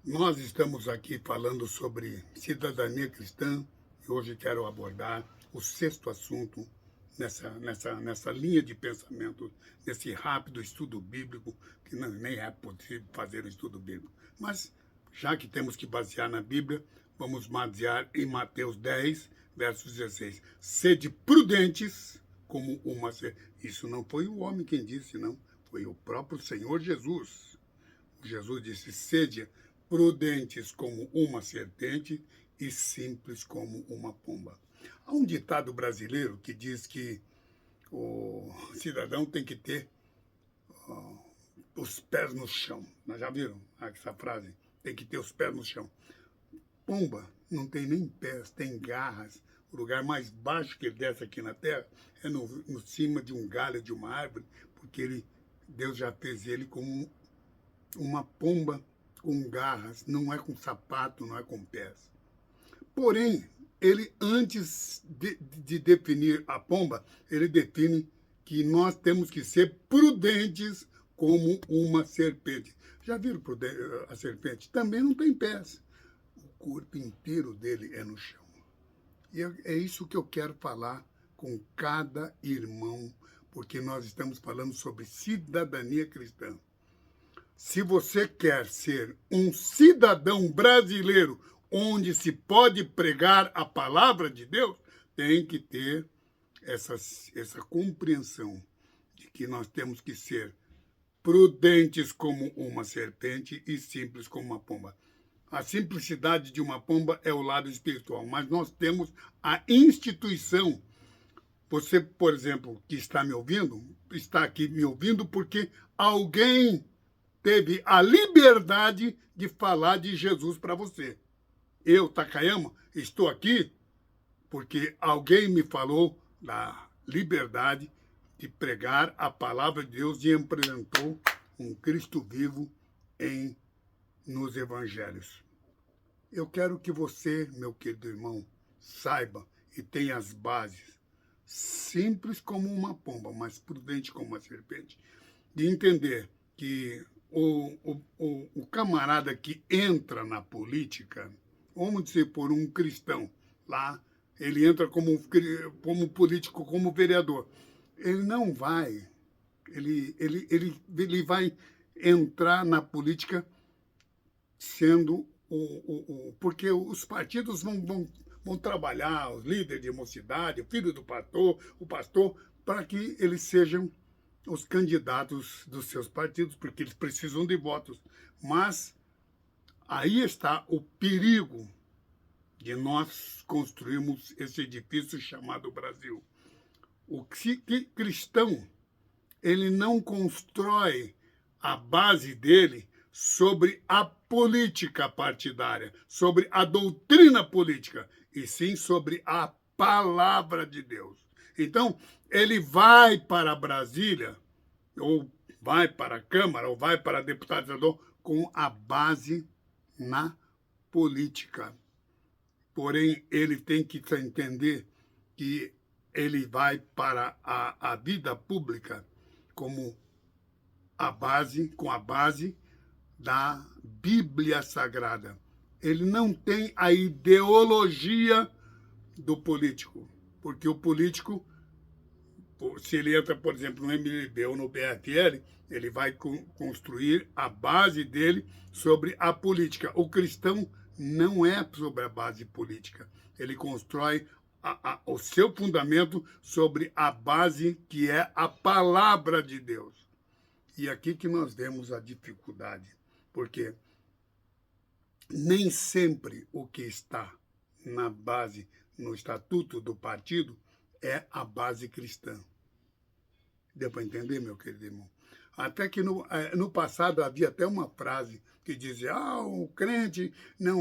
Nós estamos aqui falando sobre cidadania cristã e hoje quero abordar o sexto assunto nessa linha de pensamento, nesse rápido estudo bíblico, que nem é possível fazer um estudo bíblico. Mas, já que temos que basear na Bíblia, vamos basear em Mateus 10, versos 16. Sede prudentes como uma serpente. Isso não foi o homem quem disse, não. Foi o próprio Senhor Jesus. Jesus disse, sede prudentes como uma serpente e simples como uma pomba. Há um ditado brasileiro que diz que o cidadão tem que ter ó, os pés no chão. Nós já viram essa frase? Tem que ter os pés no chão. Pomba não tem nem pés, tem garras. O lugar mais baixo que ele desce aqui na terra é no cima de um galho de uma árvore, porque Deus já fez ele como uma pomba com garras, não é com sapato, não é com pés. Porém, ele, antes de definir a pomba, ele define que nós temos que ser prudentes como uma serpente. Já viram a serpente? Também não tem pés. O corpo inteiro dele é no chão. E é isso que eu quero falar com cada irmão, porque nós estamos falando sobre cidadania cristã. Se você quer ser um cidadão brasileiro onde se pode pregar a palavra de Deus, tem que ter essa compreensão de que nós temos que ser prudentes como uma serpente e simples como uma pomba. A simplicidade de uma pomba é o lado espiritual, mas nós temos a instituição. Você, por exemplo, que está me ouvindo, está aqui me ouvindo porque alguém teve a liberdade de falar de Jesus para você. Eu, Takayama, estou aqui porque alguém me falou da liberdade de pregar a palavra de Deus e apresentou um Cristo vivo nos evangelhos. Eu quero que você, meu querido irmão, saiba e tenha as bases, simples como uma pomba, mas prudente como uma serpente, de entender que o camarada que entra na política, vamos dizer, por um cristão, lá, ele entra como político, como vereador. Ele não vai, ele vai entrar na política sendo porque os partidos vão trabalhar, os líderes de mocidade, o filho do pastor, o pastor, para que eles sejam os candidatos dos seus partidos, porque eles precisam de votos. Mas aí está o perigo de nós construirmos esse edifício chamado Brasil. O cristão, ele não constrói a base dele sobre a política partidária, sobre a doutrina política, e sim sobre a palavra de Deus. Então, ele vai para Brasília, ou vai para a Câmara, ou vai para deputado senador, com a base na política. Porém, ele tem que entender que ele vai para a vida pública como com a base da Bíblia Sagrada. Ele não tem a ideologia do político, porque o político, se ele entra, por exemplo, no MDB ou no PFL, ele vai construir a base dele sobre a política. O cristão não é sobre a base política. Ele constrói o seu fundamento sobre a base que é a palavra de Deus. E aqui que nós vemos a dificuldade, porque nem sempre o que está na base, no estatuto do partido, é a base cristã. Deu para entender, meu querido irmão? Até que no passado havia até uma frase que dizia, o crente, não,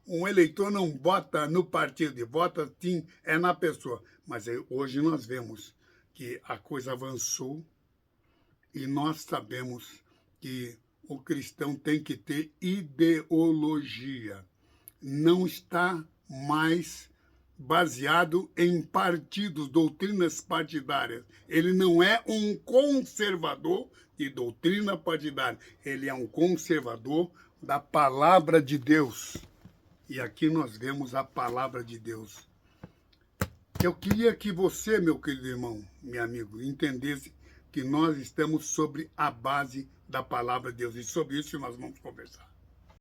um eleitor não vota no partido, vota sim, é na pessoa. Mas hoje nós vemos que a coisa avançou e nós sabemos que o cristão tem que ter ideologia. Não está mais baseado em partidos, doutrinas partidárias. Ele não é um conservador de doutrina partidária. Ele é um conservador da palavra de Deus. E aqui nós vemos a palavra de Deus. Eu queria que você, meu querido irmão, meu amigo, entendesse que nós estamos sobre a base da palavra de Deus. E sobre isso nós vamos conversar.